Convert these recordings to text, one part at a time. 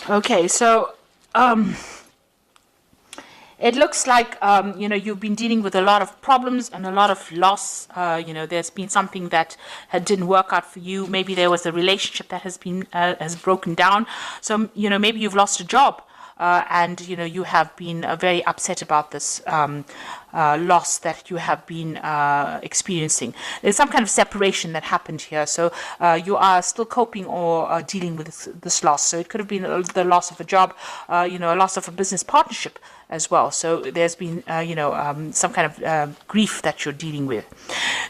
Okay, so it looks like you've been dealing with a lot of problems and a lot of loss. There's been something that didn't work out for you. Maybe there was a relationship that has broken down. So maybe you've lost a job. And you have been very upset about this loss that you have been experiencing. There's some kind of separation that happened here, so you are still coping or dealing with this loss. So it could have been the loss of a job, a loss of a business partnership as well. So there's been some kind of grief that you're dealing with.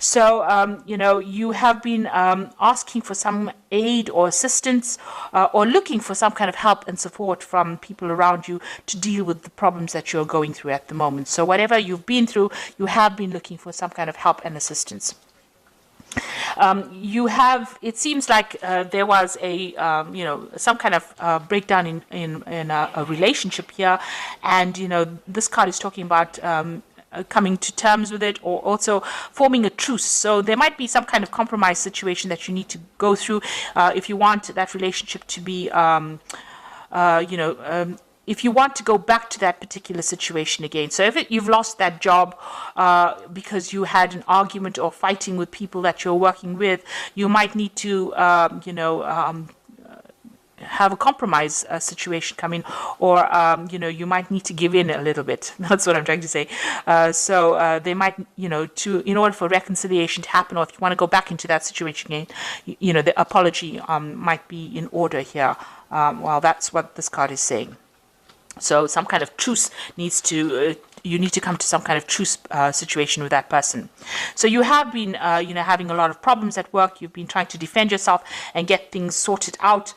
So you have been asking for some aid or assistance, or looking for some kind of help and support from people around you to deal with the problems that you're going through at the moment. So whatever you've been through, you have been looking for some kind of help and assistance. It seems like there was some kind of breakdown in a relationship here, and this card is talking about coming to terms with it, or also forming a truce. So there might be some kind of compromise situation that you need to go through if you want that relationship to be if you want to go back to that particular situation again. So if you've lost that job because you had an argument or fighting with people that you're working with, you might need to have a compromise situation come in, or you might need to give in a little bit. That's what I'm trying to say. So they might, in order for reconciliation to happen, or if you want to go back into that situation again, the apology might be in order here. Well, that's what this card is saying. So some kind of truce needs to, you need to come to some kind of truce situation with that person. So you have been, having a lot of problems at work. You've been trying to defend yourself and get things sorted out.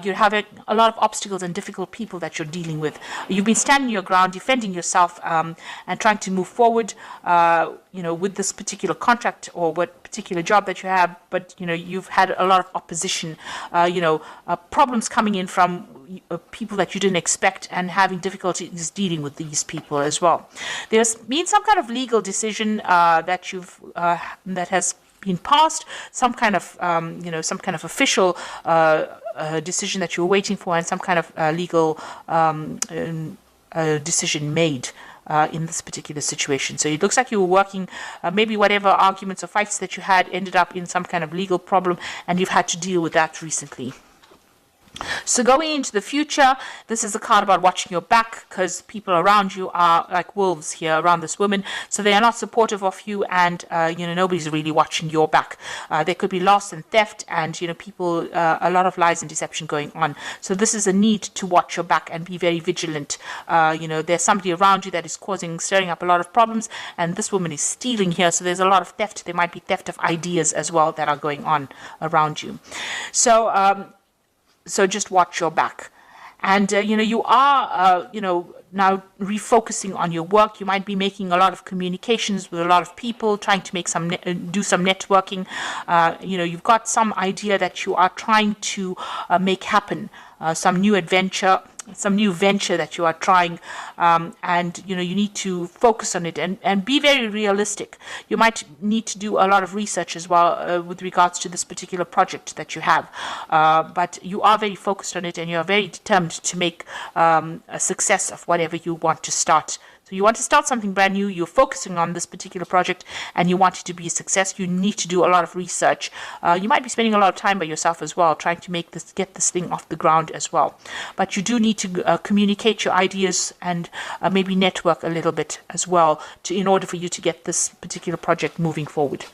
You're having a lot of obstacles and difficult people that you're dealing with. You've been standing your ground, defending yourself, and trying to move forward, with this particular contract or what particular job that you have. But, you've had a lot of opposition, problems coming in from people that you didn't expect, and having difficulties dealing with these people as well. There's been some kind of legal decision that has been passed, some kind of official decision that you're waiting for, and some kind of legal decision made in this particular situation. So it looks like you were working, maybe whatever arguments or fights that you had ended up in some kind of legal problem, and you've had to deal with that recently. So going into the future, this is a card about watching your back, because people around you are like wolves here around this woman. So they are not supportive of you, and nobody's really watching your back. There could be loss and theft, and people, a lot of lies and deception going on. So this is a need to watch your back and be very vigilant. There's somebody around you that is stirring up a lot of problems, and this woman is stealing here. So there's a lot of theft. There might be theft of ideas as well that are going on around you. So just watch your back. And, you are, now refocusing on your work. You might be making a lot of communications with a lot of people, trying to make do some networking. You've got some idea that you are trying to make happen, some new venture that you are trying, and you need to focus on it and be very realistic. You might need to do a lot of research as well with regards to this particular project that you have, but you are very focused on it, and you are very determined to make a success of whatever you want to start. So you want to start something brand new, you're focusing on this particular project, and you want it to be a success. You need to do a lot of research. You might be spending a lot of time by yourself as well, trying to get this thing off the ground as well. But you do need to communicate your ideas and maybe network a little bit as well in order for you to get this particular project moving forward.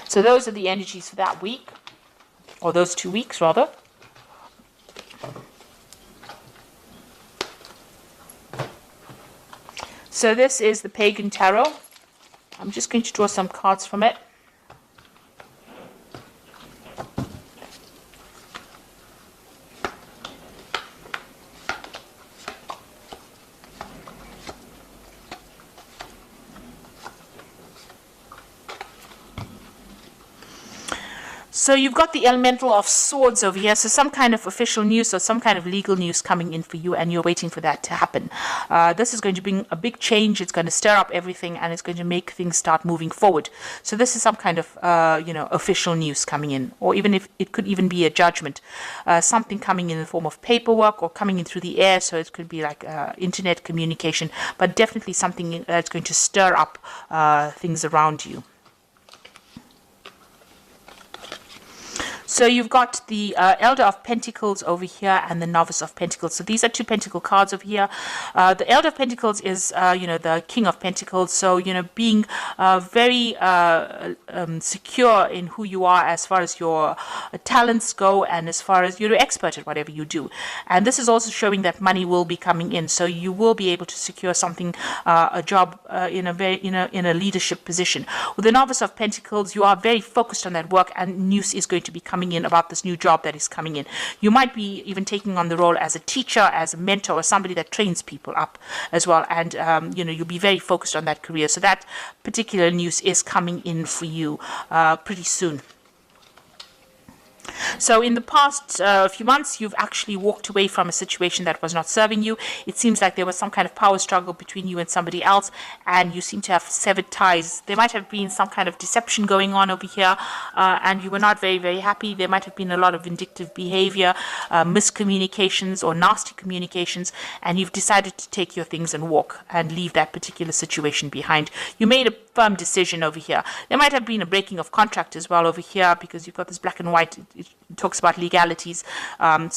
So those are the energies for that week, or those 2 weeks rather. So this is the Pagan Tarot. I'm just going to draw some cards from it. So you've got the elemental of swords over here. So some kind of official news or some kind of legal news coming in for you, and you're waiting for that to happen. This is going to bring a big change. It's going to stir up everything, and it's going to make things start moving forward. So this is some kind of official news coming in, or even if it could even be a judgment, something coming in the form of paperwork or coming in through the air. So it could be like internet communication, but definitely something that's going to stir up things around you. So you've got the Elder of Pentacles over here and the Novice of Pentacles. So these are two Pentacle cards over here. The Elder of Pentacles is, the King of Pentacles. So, being very secure in who you are as far as your talents go and as far as you're an expert at whatever you do. And this is also showing that money will be coming in. So you will be able to secure something, a job in a leadership position. With the Novice of Pentacles, you are very focused on that work, and news is going to be coming in about this new job that is coming in. You might be even taking on the role as a teacher, as a mentor, or somebody that trains people up as well. And, you'll be very focused on that career. So that particular news is coming in for you pretty soon. So in the past few months, you've actually walked away from a situation that was not serving you. It seems like there was some kind of power struggle between you and somebody else, and you seem to have severed ties. There might have been some kind of deception going on over here, and you were not very, very happy. There might have been a lot of vindictive behavior, miscommunications or nasty communications, and you've decided to take your things and walk and leave that particular situation behind. You made a firm decision over here. There might have been a breaking of contract as well over here, because you've got this black and white. It talks about legalities. And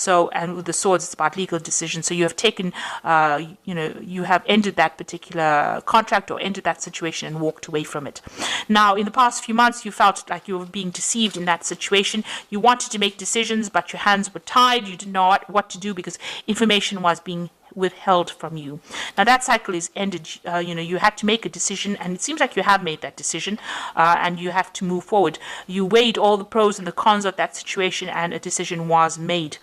with the swords, it's about legal decisions. So you have taken, you have ended that particular contract or ended that situation and walked away from it. Now, in the past few months, you felt like you were being deceived in that situation. You wanted to make decisions, but your hands were tied. You didn't know what to do because information was being withheld from you. Now that cycle is ended. You had to make a decision, and it seems like you have made that decision, and you have to move forward. You weighed all the pros and the cons of that situation, and a decision was made.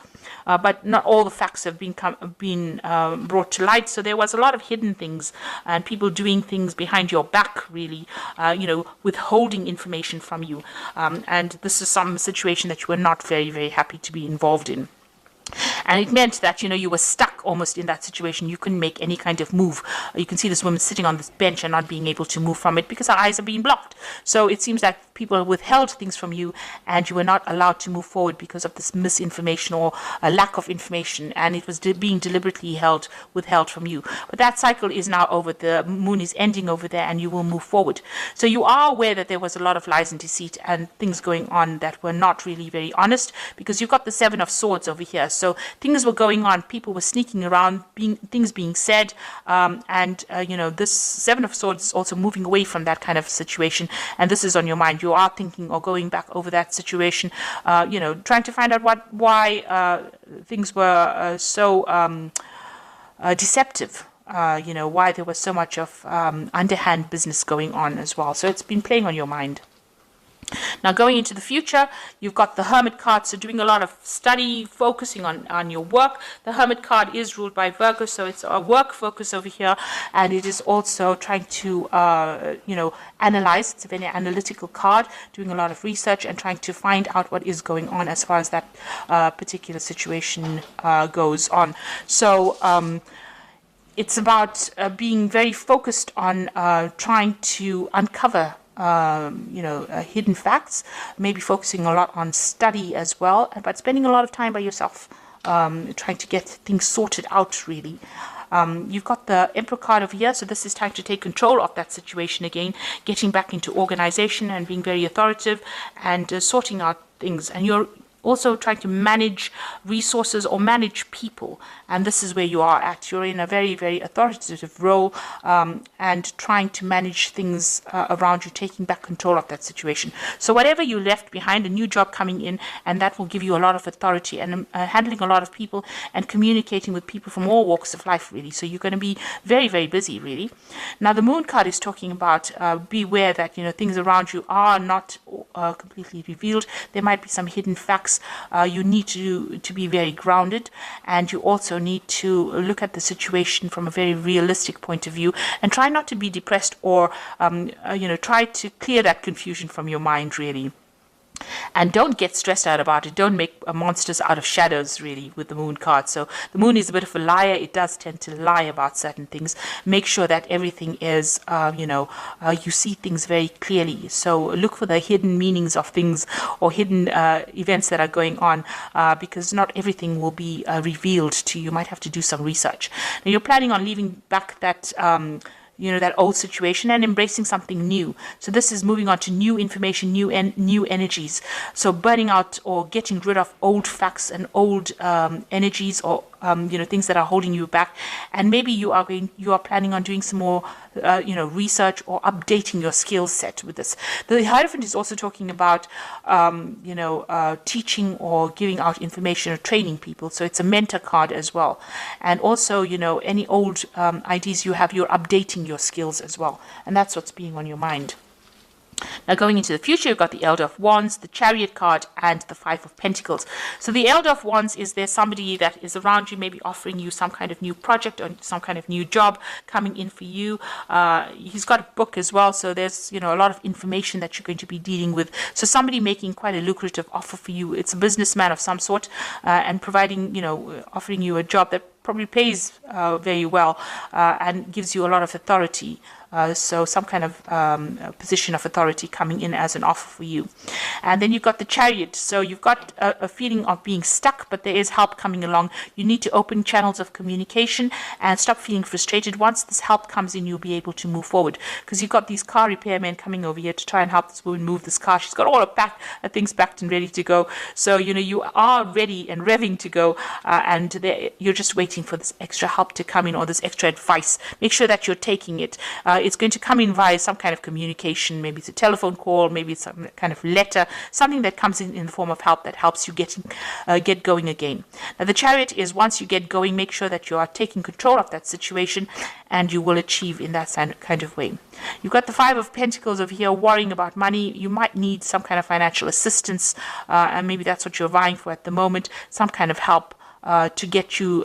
But not all the facts have been brought to light. So there was a lot of hidden things and people doing things behind your back, really, withholding information from you. And this is some situation that you were not very, very happy to be involved in. And it meant that, you were stuck almost in that situation. You couldn't make any kind of move. You can see this woman sitting on this bench and not being able to move from it because her eyes are being blocked. So it seems like people withheld things from you, and you were not allowed to move forward because of this misinformation or a lack of information, and it was being deliberately withheld from you. But that cycle is now over. The moon is ending over there, and you will move forward. So you are aware that there was a lot of lies and deceit and things going on that were not really very honest, because you've got the Seven of Swords over here. So things were going on. People were sneaking around, things being said, this Seven of Swords is also moving away from that kind of situation, and this is on your mind. You are thinking or going back over that situation, trying to find out why things were so deceptive. Why there was so much of underhand business going on as well. So it's been playing on your mind. Now, going into the future, you've got the Hermit card, so doing a lot of study, focusing on your work. The Hermit card is ruled by Virgo, so it's a work focus over here, and it is also trying to, analyze. It's a very analytical card, doing a lot of research and trying to find out what is going on as far as that particular situation goes on. So, it's about being very focused on trying to uncover hidden facts, maybe focusing a lot on study as well, but spending a lot of time by yourself, trying to get things sorted out, really. You've got the Emperor card over here, so this is time to take control of that situation again, getting back into organization and being very authoritative and sorting out things. And you're also trying to manage resources or manage people, and this is where you are at. You're in a very, very authoritative role, and trying to manage things around you, taking back control of that situation. So whatever you left behind, a new job coming in, and that will give you a lot of authority, and handling a lot of people and communicating with people from all walks of life, really. So you're going to be very, very busy, really. Now the Moon card is talking about beware that things around you are not completely revealed. There might be some hidden facts. You need to be very grounded, and you also need to look at the situation from a very realistic point of view, and try not to be depressed or try to clear that confusion from your mind, really. And don't get stressed out about it. Don't make monsters out of shadows, really, with the moon card. So the moon is a bit of a liar. It does tend to lie about certain things. Make sure that everything is, you see things very clearly. So look for the hidden meanings of things or hidden events that are going on, because not everything will be revealed to you. You might have to do some research. Now, you're planning on leaving back that that old situation and embracing something new. So this is moving on to new information, new energies. So burning out or getting rid of old facts and old energies, or things that are holding you back. And maybe you are planning on doing some more research or updating your skill set with this. The Hierophant is also talking about teaching or giving out information or training people. So it's a mentor card as well. And also any old ideas you have, you're updating your skills as well. And that's what's being on your mind. Now, going into the future, you've got the Elder of Wands, the Chariot card, and the Five of Pentacles. So the Elder of Wands is there somebody that is around you, maybe offering you some kind of new project or some kind of new job coming in for you. He's got a book as well, so there's a lot of information that you're going to be dealing with. So somebody making quite a lucrative offer for you. It's a businessman of some sort, and providing, offering you a job that probably pays very well and gives you a lot of authority. So some kind of position of authority coming in as an offer for you. And then you've got the Chariot. So you've got a feeling of being stuck, but there is help coming along. You need to open channels of communication and stop feeling frustrated. Once this help comes in, you'll be able to move forward, because you've got these car repairmen coming over here to try and help this woman move this car. She's got all her things packed and ready to go. So, you are ready and revving to go, and you're just waiting for this extra help to come in, or this extra advice. Make sure that you're taking it. It's going to come in via some kind of communication. Maybe it's a telephone call, maybe it's some kind of letter, something that comes in the form of help that helps you get going again. Now, the Chariot is, once you get going, make sure that you are taking control of that situation, and you will achieve in that kind of way. You've got the Five of Pentacles over here, worrying about money. You might need some kind of financial assistance, and maybe that's what you're vying for at the moment, some kind of help to get you,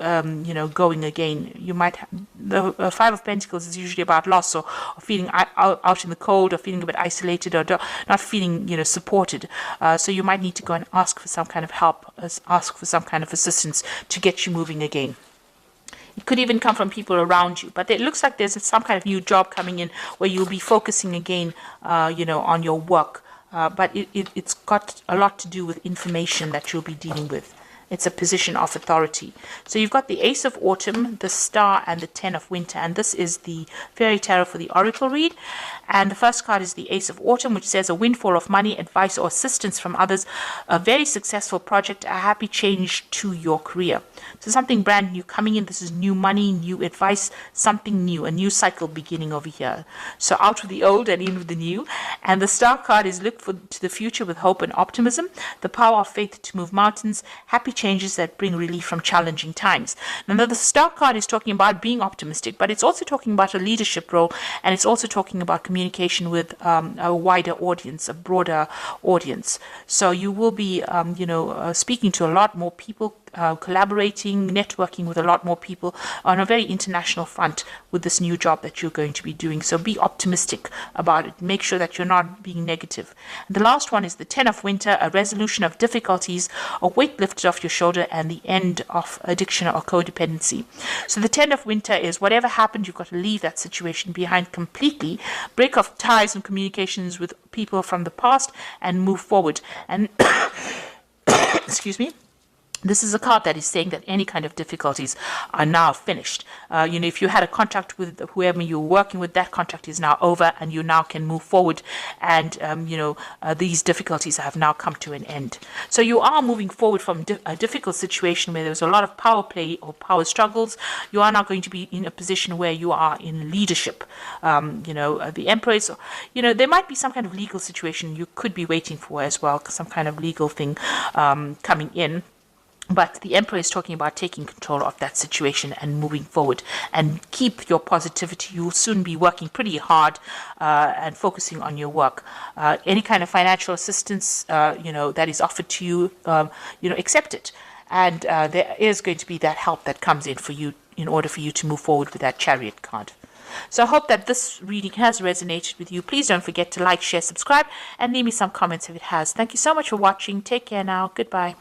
going again. You might the Five of Pentacles is usually about loss, or feeling out in the cold, or feeling a bit isolated, or not feeling, supported. So you might need to go and ask for some kind of help, ask for some kind of assistance to get you moving again. It could even come from people around you, but it looks like there's some kind of new job coming in where you'll be focusing again, on your work. But it's got a lot to do with information that you'll be dealing with. It's a position of authority. So you've got the Ace of Autumn, the Star, and the Ten of Winter. And this is the Fairy Tarot for the Oracle read. And the first card is the Ace of Autumn, which says a windfall of money, advice, or assistance from others, a very successful project, a happy change to your career. So something brand new coming in. This is new money, new advice, something new, a new cycle beginning over here. So out with the old and in with the new. And the Star card is look to the future with hope and optimism, the power of faith to move mountains, happy changes that bring relief from challenging times. Now, the Star card is talking about being optimistic, but it's also talking about a leadership role, and it's also talking about communication with a wider audience, a broader audience. So you will be, speaking to a lot more people, collaborating, networking with a lot more people on a very international front with this new job that you're going to be doing. So be optimistic about it. Make sure that you're not being negative. And the last one is the Ten of Winter, a resolution of difficulties, a weight lifted off your shoulder, and the end of addiction or codependency. So the Ten of Winter is whatever happened, you've got to leave that situation behind completely, break off ties and communications with people from the past, and move forward. And excuse me. This is a card that is saying that any kind of difficulties are now finished. If you had a contract with whoever you were working with, that contract is now over, and you now can move forward. And, these difficulties have now come to an end. So you are moving forward from a difficult situation where there's a lot of power play or power struggles. You are now going to be in a position where you are in leadership. The Emperor is, there might be some kind of legal situation you could be waiting for as well, some kind of legal thing coming in. But the Emperor is talking about taking control of that situation and moving forward, and keep your positivity. You'll soon be working pretty hard and focusing on your work. Any kind of financial assistance, that is offered to you, accept it. And there is going to be that help that comes in for you in order for you to move forward with that Chariot card. So I hope that this reading has resonated with you. Please don't forget to like, share, subscribe, and leave me some comments if it has. Thank you so much for watching. Take care now. Goodbye.